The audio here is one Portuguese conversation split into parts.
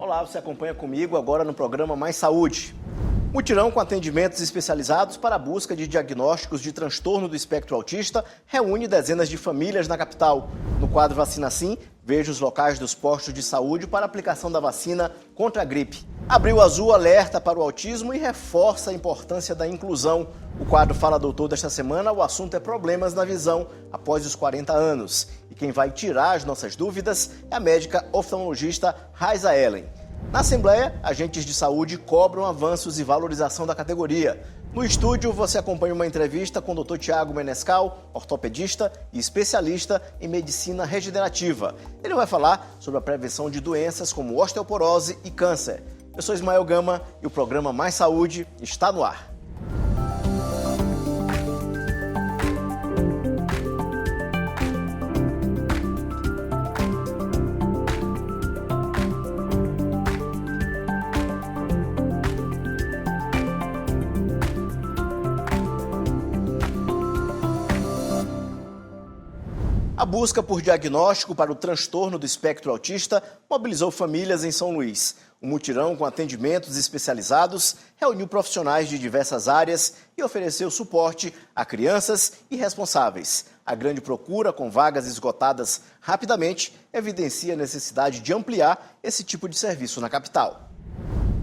Olá, você acompanha comigo agora no programa Mais Saúde. Mutirão com atendimentos especializados para a busca de diagnósticos de transtorno do espectro autista reúne dezenas de famílias na capital. No quadro Vacina Sim, veja os locais dos postos de saúde para a aplicação da vacina contra a gripe. Abril Azul alerta para o autismo e reforça a importância da inclusão. O quadro Fala Doutor desta semana, o assunto é problemas na visão após os 40 anos. E quem vai tirar as nossas dúvidas é a médica oftalmologista Raiza Ellen. Na Assembleia, agentes de saúde cobram avanços e valorização da categoria. No estúdio, você acompanha uma entrevista com o Dr. Tiago Menescal, ortopedista e especialista em medicina regenerativa. Ele vai falar sobre a prevenção de doenças como osteoporose e câncer. Eu sou Ismael Gama e o programa Mais Saúde está no ar. A busca por diagnóstico para o transtorno do espectro autista mobilizou famílias em São Luís. O mutirão com atendimentos especializados reuniu profissionais de diversas áreas e ofereceu suporte a crianças e responsáveis. A grande procura, com vagas esgotadas rapidamente, evidencia a necessidade de ampliar esse tipo de serviço na capital.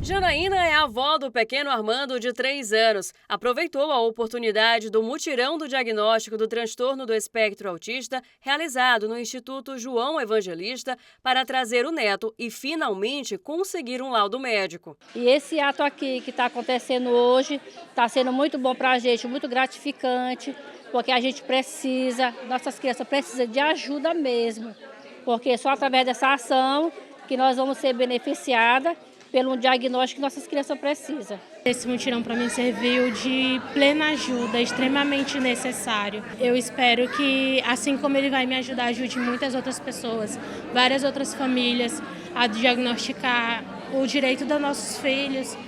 Janaína é a avó do pequeno Armando, de 3 anos. Aproveitou a oportunidade do mutirão do diagnóstico do transtorno do espectro autista, realizado no Instituto João Evangelista, para trazer o neto e, finalmente, conseguir um laudo médico. E esse ato aqui que está acontecendo hoje está sendo muito bom para a gente, muito gratificante, porque a gente precisa, nossas crianças precisam de ajuda mesmo, porque só através dessa ação que nós vamos ser beneficiadas pelo diagnóstico que nossas crianças precisam. Esse mutirão para mim serviu de plena ajuda, extremamente necessário. Eu espero que, assim como ele vai me ajudar, ajude muitas outras pessoas, várias outras famílias a diagnosticar o direito dos nossos filhos,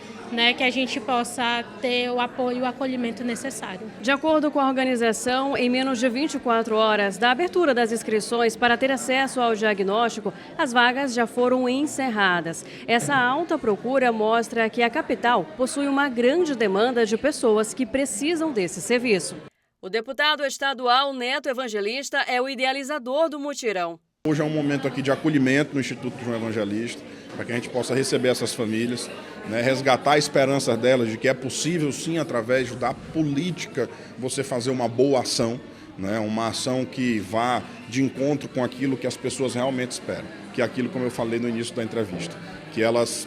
que a gente possa ter o apoio e o acolhimento necessário. De acordo com a organização, em menos de 24 horas da abertura das inscrições para ter acesso ao diagnóstico, as vagas já foram encerradas. Essa alta procura mostra que a capital possui uma grande demanda de pessoas que precisam desse serviço. O deputado estadual Neto Evangelista é o idealizador do mutirão. Hoje é um momento aqui de acolhimento no Instituto João Evangelista, para que a gente possa receber essas famílias, resgatar a esperança delas de que é possível, sim, através da política, você fazer uma boa ação, uma ação que vá de encontro com aquilo que as pessoas realmente esperam, que é aquilo, como eu falei no início da entrevista, que elas,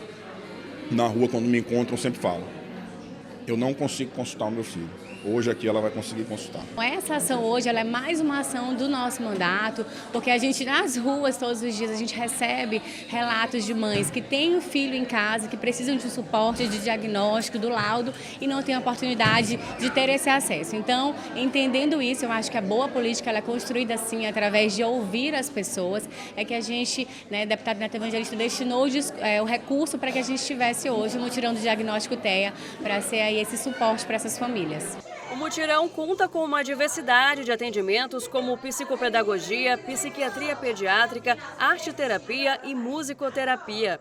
na rua, quando me encontram, sempre falam: eu não consigo consultar o meu filho. Hoje aqui ela vai conseguir consultar. Essa ação hoje ela é mais uma ação do nosso mandato, porque a gente nas ruas todos os dias a gente recebe relatos de mães que têm um filho em casa, que precisam de um suporte de diagnóstico, do laudo e não têm a oportunidade de ter esse acesso. Então, entendendo isso, eu acho que a boa política ela é construída assim através de ouvir as pessoas, é que a gente, deputado Neto Evangelista, destinou o recurso para que a gente tivesse hoje o mutirão do diagnóstico TEA, para ser aí esse suporte para essas famílias. O mutirão conta com uma diversidade de atendimentos como psicopedagogia, psiquiatria pediátrica, arte-terapia e musicoterapia.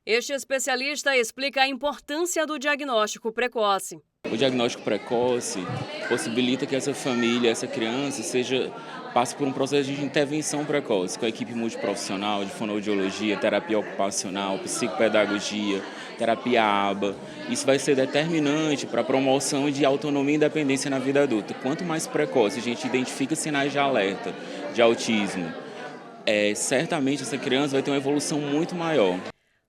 Este especialista explica a importância do diagnóstico precoce. O diagnóstico precoce possibilita que essa família, essa criança, passe por um processo de intervenção precoce, com a equipe multiprofissional de fonoaudiologia, terapia ocupacional, psicopedagogia, terapia ABA. Isso vai ser determinante para a promoção de autonomia e independência na vida adulta. Quanto mais precoce a gente identifica sinais de alerta de autismo, certamente essa criança vai ter uma evolução muito maior.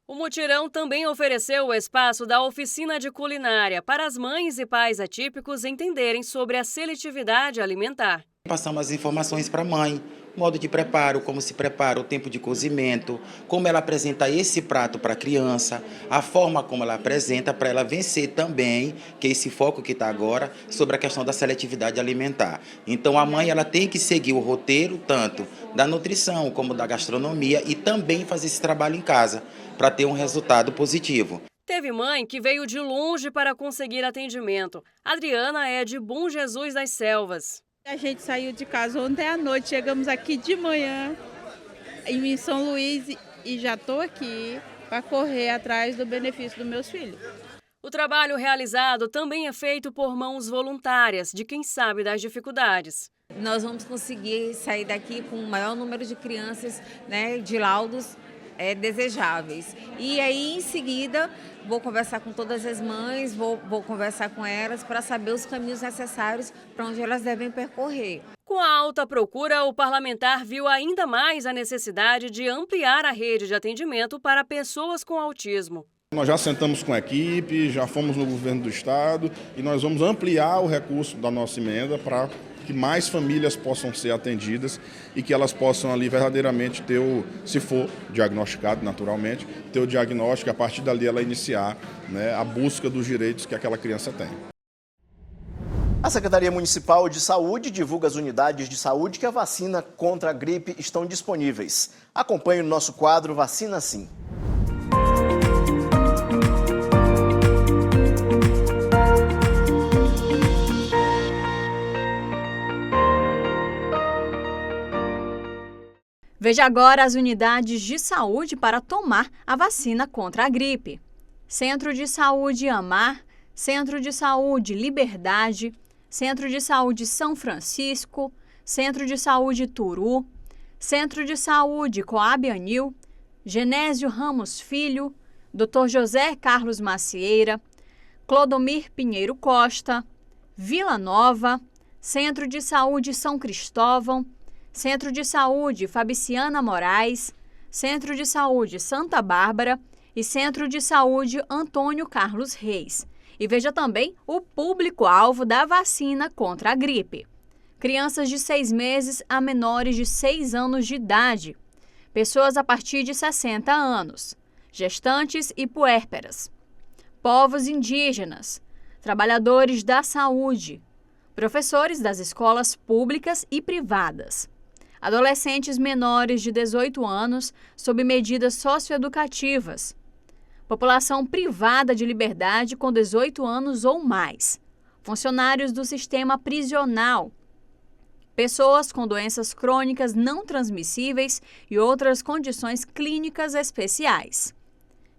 O mutirão também ofereceu o espaço da oficina de culinária para as mães e pais atípicos entenderem sobre a seletividade alimentar. Passamos as informações para a mãe, modo de preparo, como se prepara, o tempo de cozimento, como ela apresenta esse prato para a criança, a forma como ela apresenta para ela vencer também, que é esse foco que está agora, sobre a questão da seletividade alimentar. Então a mãe ela tem que seguir o roteiro tanto da nutrição como da gastronomia e também fazer esse trabalho em casa para ter um resultado positivo. Teve mãe que veio de longe para conseguir atendimento. Adriana é de Bom Jesus das Selvas. A gente saiu de casa ontem à noite, chegamos aqui de manhã em São Luís e já estou aqui para correr atrás do benefício dos meus filhos. O trabalho realizado também é feito por mãos voluntárias, de quem sabe das dificuldades. Nós vamos conseguir sair daqui com o maior número de crianças, né, de laudos desejáveis. E aí, em seguida, vou conversar com todas as mães, vou conversar com elas para saber os caminhos necessários para onde elas devem percorrer. Com a alta procura, o parlamentar viu ainda mais a necessidade de ampliar a rede de atendimento para pessoas com autismo. Nós já sentamos com a equipe, já fomos no governo do estado e nós vamos ampliar o recurso da nossa emenda para que mais famílias possam ser atendidas e que elas possam ali verdadeiramente ter se for diagnosticado naturalmente, ter o diagnóstico e a partir dali ela iniciar, né, a busca dos direitos que aquela criança tem. A Secretaria Municipal de Saúde divulga as unidades de saúde que a vacina contra a gripe estão disponíveis. Acompanhe o nosso quadro Vacina Sim. Veja agora as unidades de saúde para tomar a vacina contra a gripe. Centro de Saúde Amar, Centro de Saúde Liberdade, Centro de Saúde São Francisco, Centro de Saúde Turu, Centro de Saúde Coab Anil, Genésio Ramos Filho, Dr. José Carlos Macieira, Clodomir Pinheiro Costa, Vila Nova, Centro de Saúde São Cristóvão, Centro de Saúde Fabriciana Moraes, Centro de Saúde Santa Bárbara e Centro de Saúde Antônio Carlos Reis. E veja também o público-alvo da vacina contra a gripe. Crianças de 6 meses a menores de 6 anos de idade. Pessoas a partir de 60 anos. Gestantes e puérperas. Povos indígenas. Trabalhadores da saúde. Professores das escolas públicas e privadas. Adolescentes menores de 18 anos sob medidas socioeducativas. População privada de liberdade com 18 anos ou mais. Funcionários do sistema prisional. Pessoas com doenças crônicas não transmissíveis e outras condições clínicas especiais.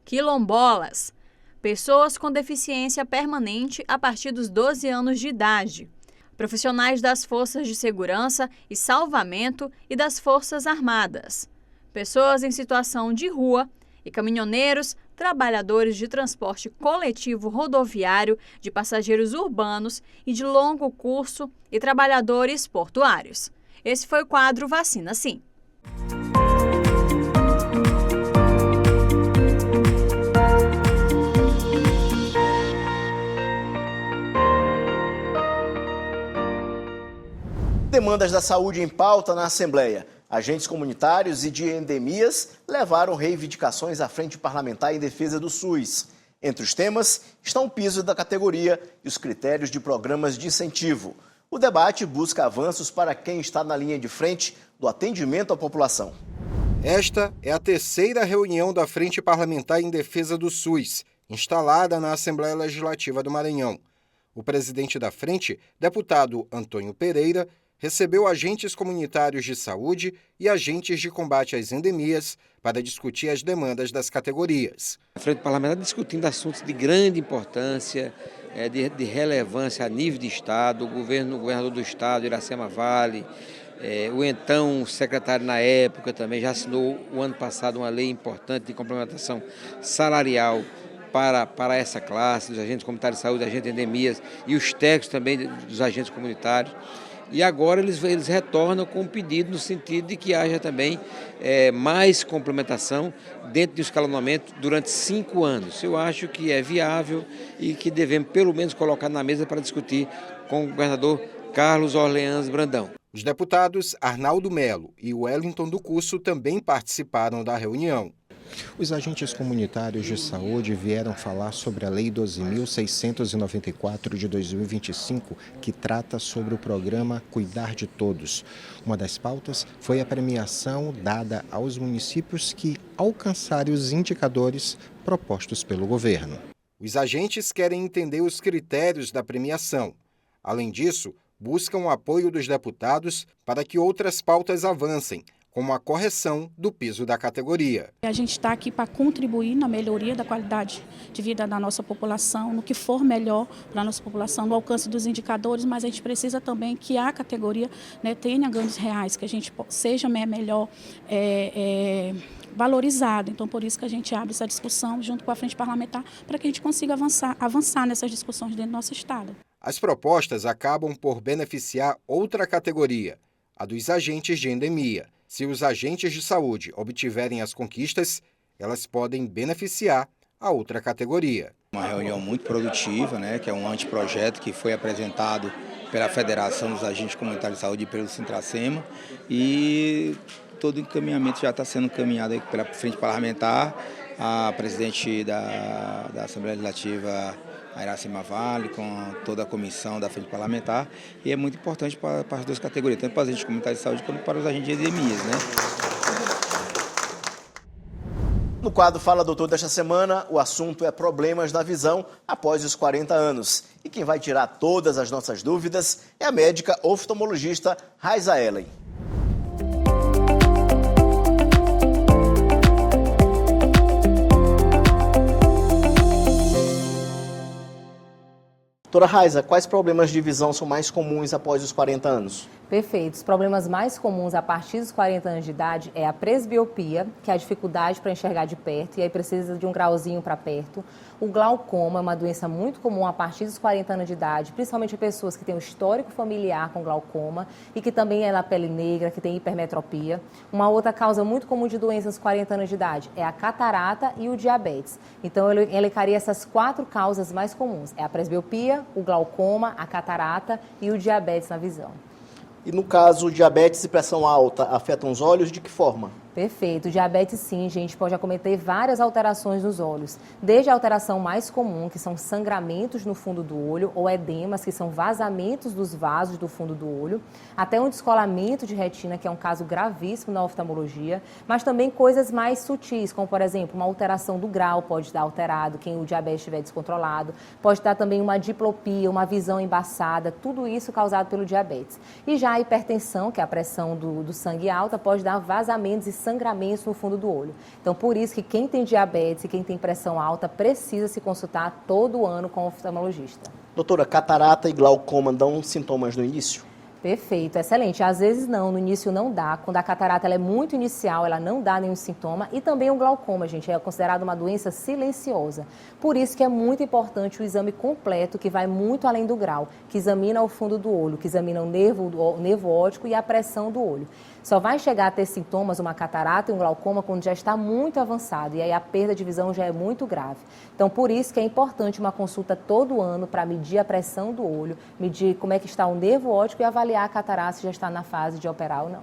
Quilombolas. Pessoas com deficiência permanente a partir dos 12 anos de idade. Profissionais das Forças de Segurança e Salvamento e das Forças Armadas, pessoas em situação de rua e caminhoneiros, trabalhadores de transporte coletivo rodoviário, de passageiros urbanos e de longo curso e trabalhadores portuários. Esse foi o quadro Vacina Sim. Demandas da saúde em pauta na Assembleia. Agentes comunitários e de endemias levaram reivindicações à Frente Parlamentar em defesa do SUS. Entre os temas estão o piso da categoria e os critérios de programas de incentivo. O debate busca avanços para quem está na linha de frente do atendimento à população. Esta é a terceira reunião da Frente Parlamentar em Defesa do SUS, instalada na Assembleia Legislativa do Maranhão. O presidente da frente, deputado Antônio Pereira, recebeu agentes comunitários de saúde e agentes de combate às endemias para discutir as demandas das categorias. A Frente Parlamentar discutindo assuntos de grande importância, de relevância a nível de Estado, o governador do Estado, Iracema Vale, o então secretário na época também já assinou o ano passado uma lei importante de complementação salarial para essa classe, dos agentes comunitários de saúde, agentes de endemias e os técnicos também dos agentes comunitários. E agora eles retornam com um pedido no sentido de que haja também mais complementação dentro do escalonamento durante 5 anos. Eu acho que é viável e que devemos pelo menos colocar na mesa para discutir com o governador Carlos Orleans Brandão. Os deputados Arnaldo Melo e Wellington do Curso também participaram da reunião. Os agentes comunitários de saúde vieram falar sobre a Lei 12.694 de 2025, que trata sobre o programa Cuidar de Todos. Uma das pautas foi a premiação dada aos municípios que alcançarem os indicadores propostos pelo governo. Os agentes querem entender os critérios da premiação. Além disso, buscam o apoio dos deputados para que outras pautas avancem, como a correção do piso da categoria. A gente está aqui para contribuir na melhoria da qualidade de vida da nossa população, no que for melhor para a nossa população, no alcance dos indicadores, mas a gente precisa também que a categoria, né, tenha ganhos reais, que a gente seja melhor valorizado. Então, por isso que a gente abre essa discussão junto com a Frente Parlamentar, para que a gente consiga avançar nessas discussões dentro do nosso Estado. As propostas acabam por beneficiar outra categoria, a dos agentes de endemia. Se os agentes de saúde obtiverem as conquistas, elas podem beneficiar a outra categoria. Uma reunião muito produtiva, né, que é um anteprojeto que foi apresentado pela Federação dos Agentes Comunitários de Saúde e pelo Sintracema, e todo o encaminhamento já está sendo encaminhado aí pela Frente Parlamentar, a presidente da Assembleia Legislativa, a Iracema Vale, com toda a comissão da Frente Parlamentar, e é muito importante para as duas categorias, tanto para os agentes comunitários de saúde quanto para os agentes de endemias, né? No quadro Fala Doutor desta semana, o assunto é problemas da visão após os 40 anos. E quem vai tirar todas as nossas dúvidas é a médica oftalmologista Raiza Ellen. Doutora Raiza, quais problemas de visão são mais comuns após os 40 anos? Perfeito. Os problemas mais comuns a partir dos 40 anos de idade é a presbiopia, que é a dificuldade para enxergar de perto, e aí precisa de um grauzinho para perto. O glaucoma é uma doença muito comum a partir dos 40 anos de idade, principalmente pessoas que têm um histórico familiar com glaucoma e que também é na pele negra, que tem hipermetropia. Uma outra causa muito comum de doenças aos 40 anos de idade é a catarata e o diabetes. Então, eu elencaria essas 4 causas mais comuns. É a presbiopia, o glaucoma, a catarata e o diabetes na visão. E no caso, diabetes e pressão alta afetam os olhos de que forma? Perfeito. O diabetes, sim, gente, pode acometer várias alterações nos olhos. Desde a alteração mais comum, que são sangramentos no fundo do olho, ou edemas, que são vazamentos dos vasos do fundo do olho, até um descolamento de retina, que é um caso gravíssimo na oftalmologia, mas também coisas mais sutis, como, por exemplo, uma alteração do grau pode estar alterado, quem o diabetes estiver descontrolado, pode dar também uma diplopia, uma visão embaçada, tudo isso causado pelo diabetes. E já a hipertensão, que é a pressão do sangue alta, pode dar vazamentos e sangramentos no fundo do olho. Então, por isso que quem tem diabetes e quem tem pressão alta precisa se consultar todo ano com o oftalmologista. Doutora, catarata e glaucoma dão sintomas no início? Perfeito, excelente. Às vezes não, no início não dá. Quando a catarata ela é muito inicial, ela não dá nenhum sintoma. E também o glaucoma, gente, é considerado uma doença silenciosa. Por isso que é muito importante o exame completo, que vai muito além do grau, que examina o fundo do olho, que examina o nervo óptico e a pressão do olho. Só vai chegar a ter sintomas, uma catarata e um glaucoma, quando já está muito avançado. E aí a perda de visão já é muito grave. Então, por isso que é importante uma consulta todo ano para medir a pressão do olho, medir como é que está o nervo óptico e avaliar a catarata se já está na fase de operar ou não.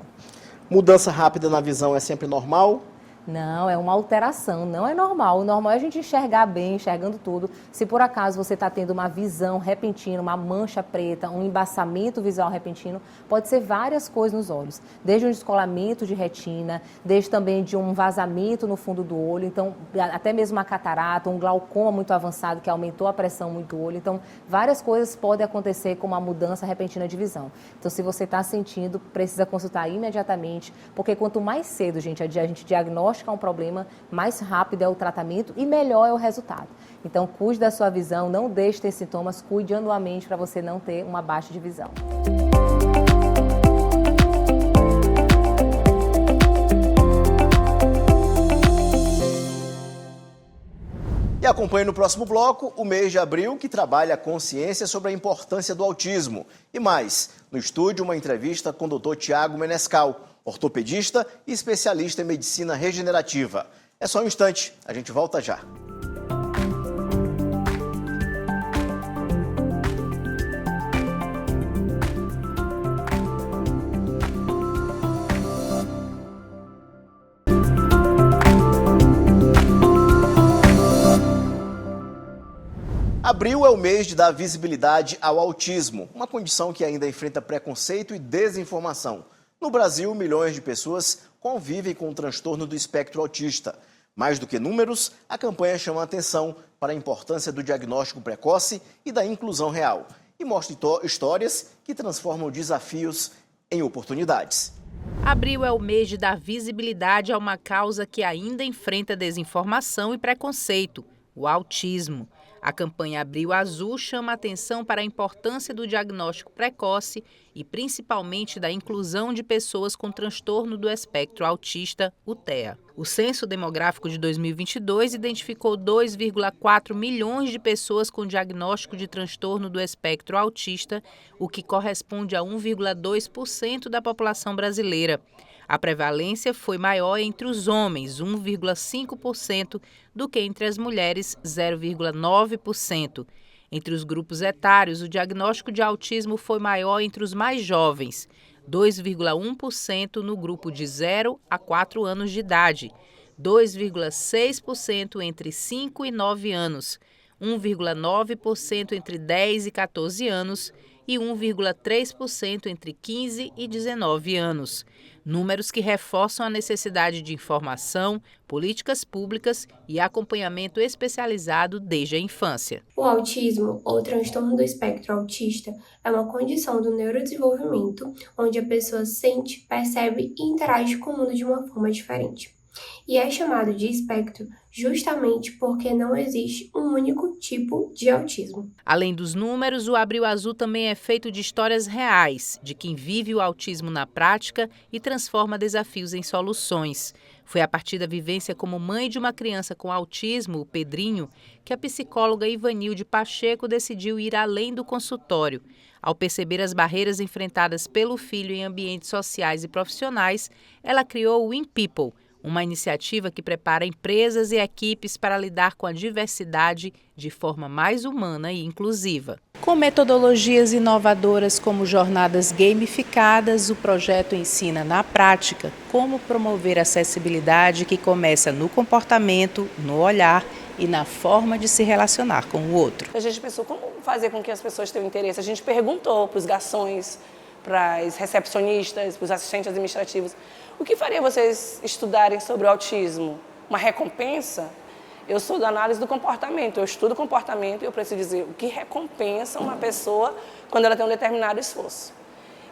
Mudança rápida na visão é sempre normal? Não, é uma alteração, não é normal. O normal é a gente enxergar bem, enxergando tudo. Se por acaso você está tendo uma visão repentina, uma mancha preta, um embaçamento visual repentino, pode ser várias coisas nos olhos. Desde um descolamento de retina, desde também de um vazamento no fundo do olho, então até mesmo uma catarata, um glaucoma muito avançado que aumentou a pressão muito do olho. Então, várias coisas podem acontecer com uma mudança repentina de visão. Então, se você está sentindo, precisa consultar imediatamente, porque quanto mais cedo, gente, a gente diagnostica um problema, mais rápido é o tratamento e melhor é o resultado. Então, cuide da sua visão, não deixe ter sintomas, cuide anualmente para você não ter uma baixa de visão. E acompanhe no próximo bloco o mês de abril, que trabalha a consciência sobre a importância do autismo. E mais, no estúdio, uma entrevista com o Dr. Tiago Menescal, ortopedista e especialista em medicina regenerativa. É só um instante, a gente volta já. Abril é o mês de dar visibilidade ao autismo, uma condição que ainda enfrenta preconceito e desinformação. No Brasil, milhões de pessoas convivem com o transtorno do espectro autista. Mais do que números, a campanha chama a atenção para a importância do diagnóstico precoce e da inclusão real e mostra histórias que transformam desafios em oportunidades. Abril é o mês de dar visibilidade a uma causa que ainda enfrenta desinformação e preconceito, o autismo. A campanha Abril Azul chama a atenção para a importância do diagnóstico precoce e principalmente da inclusão de pessoas com transtorno do espectro autista, o TEA. O Censo Demográfico de 2022 identificou 2,4 milhões de pessoas com diagnóstico de transtorno do espectro autista, o que corresponde a 1,2% da população brasileira. A prevalência foi maior entre os homens, 1,5%, do que entre as mulheres, 0,9%. Entre os grupos etários, o diagnóstico de autismo foi maior entre os mais jovens, 2,1% no grupo de 0 a 4 anos de idade, 2,6% entre 5 e 9 anos, 1,9% entre 10 e 14 anos e 1,3% entre 15 e 19 anos. Números que reforçam a necessidade de informação, políticas públicas e acompanhamento especializado desde a infância. O autismo, ou transtorno do espectro autista, é uma condição do neurodesenvolvimento onde a pessoa sente, percebe e interage com o mundo de uma forma diferente. E é chamado de espectro justamente porque não existe um único tipo de autismo. Além dos números, o Abril Azul também é feito de histórias reais, de quem vive o autismo na prática e transforma desafios em soluções. Foi a partir da vivência como mãe de uma criança com autismo, o Pedrinho, que a psicóloga Ivanilde Pacheco decidiu ir além do consultório. Ao perceber as barreiras enfrentadas pelo filho em ambientes sociais e profissionais, ela criou o In People, uma iniciativa que prepara empresas e equipes para lidar com a diversidade de forma mais humana e inclusiva. Com metodologias inovadoras como jornadas gamificadas, o projeto ensina na prática como promover a acessibilidade que começa no comportamento, no olhar e na forma de se relacionar com o outro. A gente pensou como fazer com que as pessoas tenham interesse. A gente perguntou para os garçons, para as recepcionistas, para os assistentes administrativos, o que faria vocês estudarem sobre o autismo? Uma recompensa? Eu sou da análise do comportamento, eu estudo comportamento e eu preciso dizer o que recompensa uma pessoa quando ela tem um determinado esforço.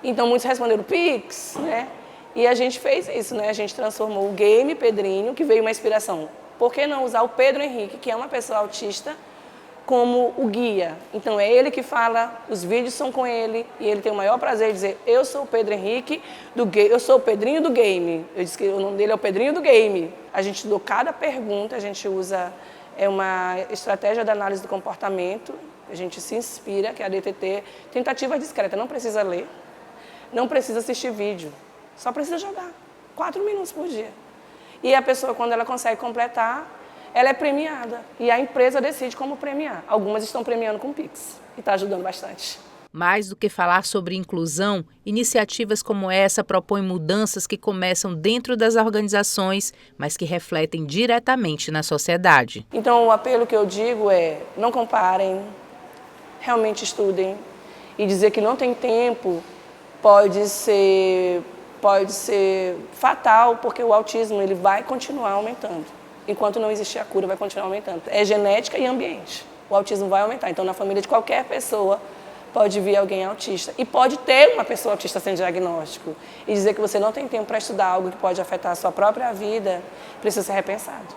Então, muitos responderam Pix, né? E a gente fez isso, né? A gente transformou o game Pedrinho, que veio uma inspiração. Por que não usar o Pedro Henrique, que é uma pessoa autista, como o guia? Então é ele que fala, os vídeos são com ele e ele tem o maior prazer de dizer: eu sou o Pedro Henrique do game, eu sou o Pedrinho do game. Eu disse que o nome dele é o Pedrinho do game. A gente estudou cada pergunta, a gente usa uma estratégia de análise do comportamento, a gente se inspira, que é a DTT, tentativa discreta, não precisa ler, não precisa assistir vídeo, só precisa jogar 4 minutos por dia. E a pessoa, quando ela consegue completar, ela é premiada e a empresa decide como premiar. Algumas estão premiando com Pix e está ajudando bastante. Mais do que falar sobre inclusão, iniciativas como essa propõem mudanças que começam dentro das organizações, mas que refletem diretamente na sociedade. Então o apelo que eu digo é: não comparem, realmente estudem, e dizer que não tem tempo pode ser fatal, porque o autismo ele vai continuar aumentando. Enquanto não existir a cura, vai continuar aumentando. É genética e ambiente. O autismo vai aumentar. Então, na família de qualquer pessoa, pode vir alguém autista. E pode ter uma pessoa autista sem diagnóstico. E dizer que você não tem tempo para estudar algo que pode afetar a sua própria vida, precisa ser repensado.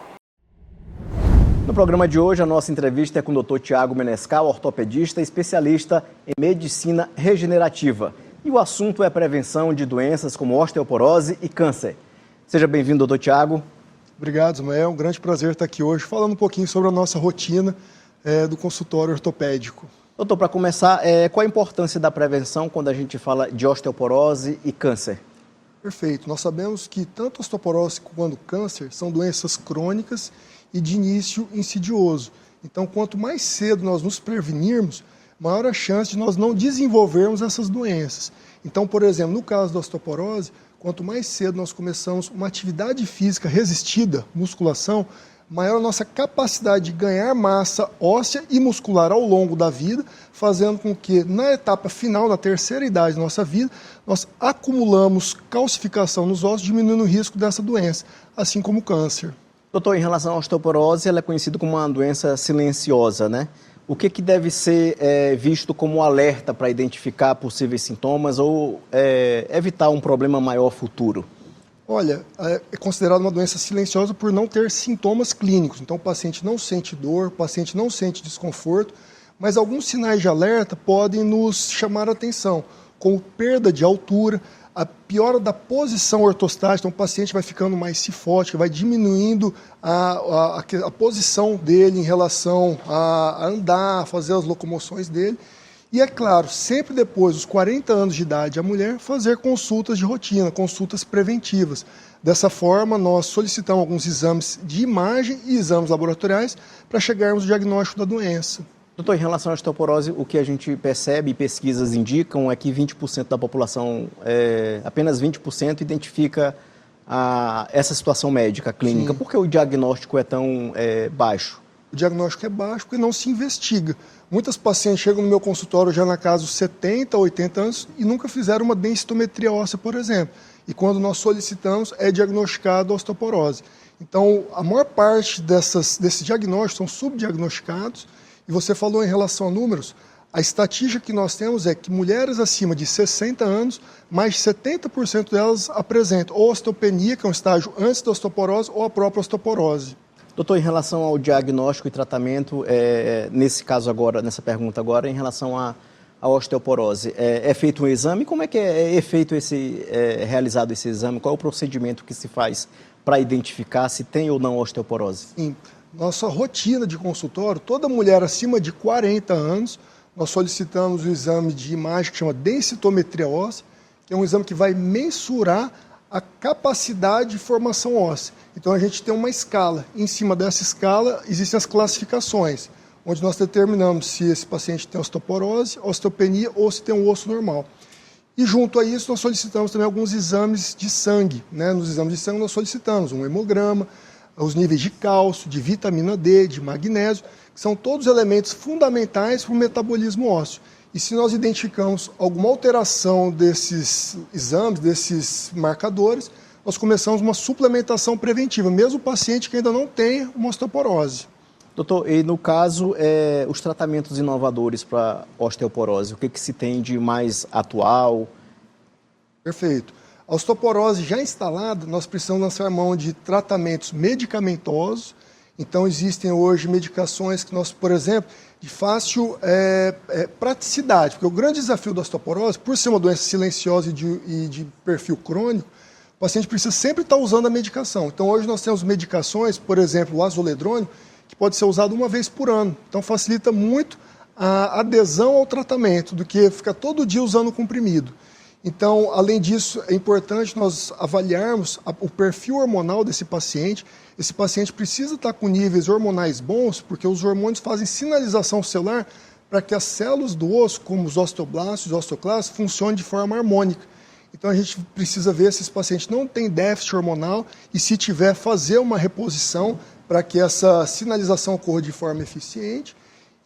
No programa de hoje, a nossa entrevista é com o Dr. Tiago Menescal, ortopedista e especialista em medicina regenerativa. E o assunto é a prevenção de doenças como osteoporose e câncer. Seja bem-vindo, Dr. Tiago. Obrigado, Ismael. É um grande prazer estar aqui hoje falando um pouquinho sobre a nossa rotina do consultório ortopédico. Doutor, para começar, qual a importância da prevenção quando a gente fala de osteoporose e câncer? Perfeito. Nós sabemos que tanto a osteoporose quanto o câncer são doenças crônicas e de início insidioso. Então, quanto mais cedo nós nos prevenirmos, maior a chance de nós não desenvolvermos essas doenças. Então, por exemplo, no caso da osteoporose, quanto mais cedo nós começamos uma atividade física resistida, musculação, maior a nossa capacidade de ganhar massa óssea e muscular ao longo da vida, fazendo com que na etapa final, na terceira idade da nossa vida, nós acumulamos calcificação nos ossos, diminuindo o risco dessa doença, assim como o câncer. Doutor, em relação à osteoporose, ela é conhecida como uma doença silenciosa, né? O que deve ser visto como alerta para identificar possíveis sintomas ou evitar um problema maior futuro? Olha, é considerada uma doença silenciosa por não ter sintomas clínicos. Então, o paciente não sente dor, o paciente não sente desconforto, mas alguns sinais de alerta podem nos chamar a atenção, como perda de altura, a piora da posição ortostática, então o paciente vai ficando mais cifótico, vai diminuindo a posição dele em relação a andar, a fazer as locomoções dele. E é claro, sempre depois dos 40 anos de idade, a mulher fazer consultas de rotina, consultas preventivas. Dessa forma, nós solicitamos alguns exames de imagem e exames laboratoriais para chegarmos ao diagnóstico da doença. Doutor, em relação à osteoporose, o que a gente percebe e pesquisas indicam é que 20% da população, apenas 20% identifica essa situação médica, clínica. Sim. Por que o diagnóstico é tão baixo? O diagnóstico é baixo porque não se investiga. Muitas pacientes chegam no meu consultório já na casa dos 70, 80 anos e nunca fizeram uma densitometria óssea, por exemplo. E quando nós solicitamos, é diagnosticado a osteoporose. Então, a maior parte desses diagnósticos são subdiagnosticados. E você falou em relação a números, a estatística que nós temos é que mulheres acima de 60 anos, mais de 70% delas apresentam ou osteopenia, que é um estágio antes da osteoporose, ou a própria osteoporose. Doutor, em relação ao diagnóstico e tratamento, nesse caso agora, nessa pergunta agora, em relação à osteoporose, é feito um exame? Como é que é feito realizado esse exame? Qual é o procedimento que se faz para identificar se tem ou não osteoporose? Sim. Nossa rotina de consultório, toda mulher acima de 40 anos, nós solicitamos o exame de imagem que chama densitometria óssea, que é um exame que vai mensurar a capacidade de formação óssea. Então a gente tem uma escala. Em cima dessa escala existem as classificações, onde nós determinamos se esse paciente tem osteoporose, osteopenia ou se tem um osso normal. E junto a isso nós solicitamos também alguns exames de sangue. Nos exames de sangue nós solicitamos um hemograma, os níveis de cálcio, de vitamina D, de magnésio, que são todos elementos fundamentais para o metabolismo ósseo. E se nós identificamos alguma alteração desses exames, desses marcadores, nós começamos uma suplementação preventiva, mesmo o paciente que ainda não tenha uma osteoporose. Doutor, e no caso, os tratamentos inovadores para osteoporose, o que se tem de mais atual? Perfeito. A osteoporose já instalada, nós precisamos lançar mão de tratamentos medicamentosos. Então, existem hoje medicações que nós, por exemplo, de fácil praticidade, porque o grande desafio da osteoporose, por ser uma doença silenciosa e de perfil crônico, o paciente precisa sempre estar usando a medicação. Então, hoje nós temos medicações, por exemplo, o azoledrônio, que pode ser usado uma vez por ano. Então, facilita muito a adesão ao tratamento, do que ficar todo dia usando o comprimido. Então, além disso, é importante nós avaliarmos o perfil hormonal desse paciente. Esse paciente precisa estar com níveis hormonais bons, porque os hormônios fazem sinalização celular para que as células do osso, como os osteoblastos e os osteoclastos, funcionem de forma harmônica. Então, a gente precisa ver se esse paciente não tem déficit hormonal e, se tiver, fazer uma reposição para que essa sinalização ocorra de forma eficiente.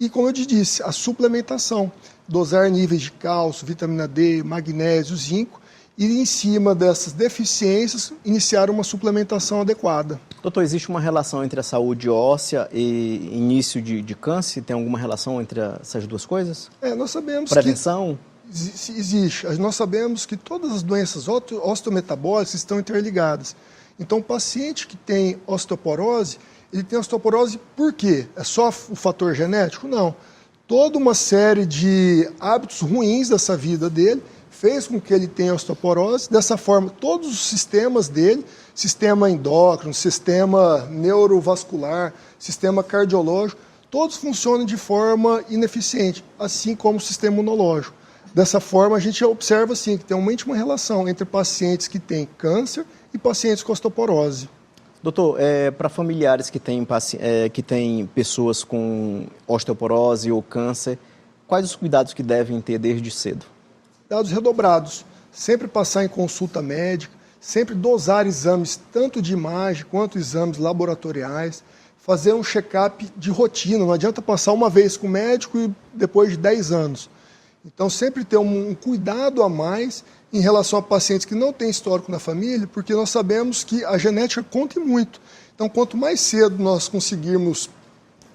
E, como eu te disse, a suplementação, dosar níveis de cálcio, vitamina D, magnésio, zinco, e em cima dessas deficiências, iniciar uma suplementação adequada. Doutor, existe uma relação entre a saúde óssea e início de câncer? Tem alguma relação entre essas duas coisas? Nós sabemos prevenção? Que existe. Nós sabemos que todas as doenças osteometabólicas estão interligadas. Então, o paciente que tem osteoporose, ele tem osteoporose por quê? É só o fator genético? Não. Toda uma série de hábitos ruins dessa vida dele fez com que ele tenha osteoporose. Dessa forma, todos os sistemas dele, sistema endócrino, sistema neurovascular, sistema cardiológico, todos funcionam de forma ineficiente, assim como o sistema imunológico. Dessa forma, a gente observa assim, que tem uma relação entre pacientes que têm câncer e pacientes com osteoporose. Doutor, para familiares que têm pessoas com osteoporose ou câncer, quais os cuidados que devem ter desde cedo? Cuidados redobrados, sempre passar em consulta médica, sempre dosar exames tanto de imagem quanto exames laboratoriais, fazer um check-up de rotina. Não adianta passar uma vez com o médico e depois de 10 anos. Então, sempre ter um cuidado a mais em relação a pacientes que não têm histórico na família, porque nós sabemos que a genética conta muito. Então, quanto mais cedo nós conseguirmos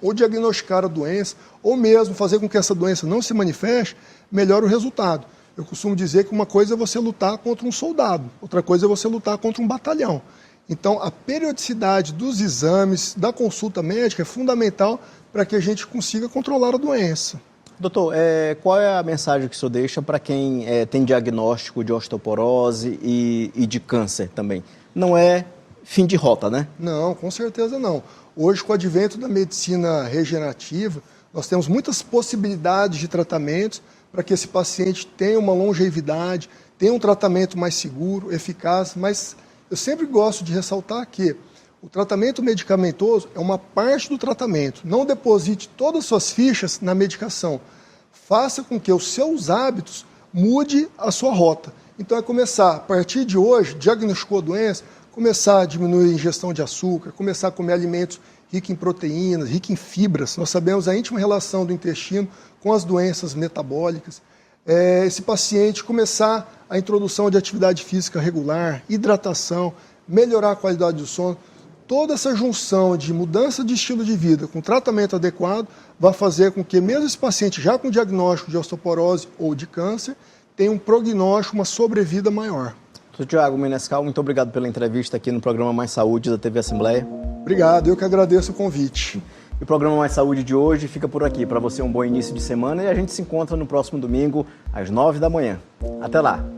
ou diagnosticar a doença, ou mesmo fazer com que essa doença não se manifeste, melhor o resultado. Eu costumo dizer que uma coisa é você lutar contra um soldado, outra coisa é você lutar contra um batalhão. Então, a periodicidade dos exames, da consulta médica é fundamental para que a gente consiga controlar a doença. Doutor, qual é a mensagem que o senhor deixa para quem tem diagnóstico de osteoporose e de câncer também? Não é fim de rota, né? Não, com certeza não. Hoje, com o advento da medicina regenerativa, nós temos muitas possibilidades de tratamentos para que esse paciente tenha uma longevidade, tenha um tratamento mais seguro, eficaz, mas eu sempre gosto de ressaltar que o tratamento medicamentoso é uma parte do tratamento. Não deposite todas as suas fichas na medicação. Faça com que os seus hábitos mude a sua rota. Então é começar, a partir de hoje, diagnosticou a doença, começar a diminuir a ingestão de açúcar, começar a comer alimentos ricos em proteínas, ricos em fibras. Nós sabemos a íntima relação do intestino com as doenças metabólicas. Esse paciente começar a introdução de atividade física regular, hidratação, melhorar a qualidade do sono. Toda essa junção de mudança de estilo de vida com tratamento adequado vai fazer com que mesmo esse paciente já com diagnóstico de osteoporose ou de câncer tenha um prognóstico, uma sobrevida maior. Doutor Tiago Menescal, muito obrigado pela entrevista aqui no programa Mais Saúde da TV Assembleia. Obrigado, eu que agradeço o convite. E o programa Mais Saúde de hoje fica por aqui. Para você um bom início de semana e a gente se encontra no próximo domingo às 9 da manhã. Até lá!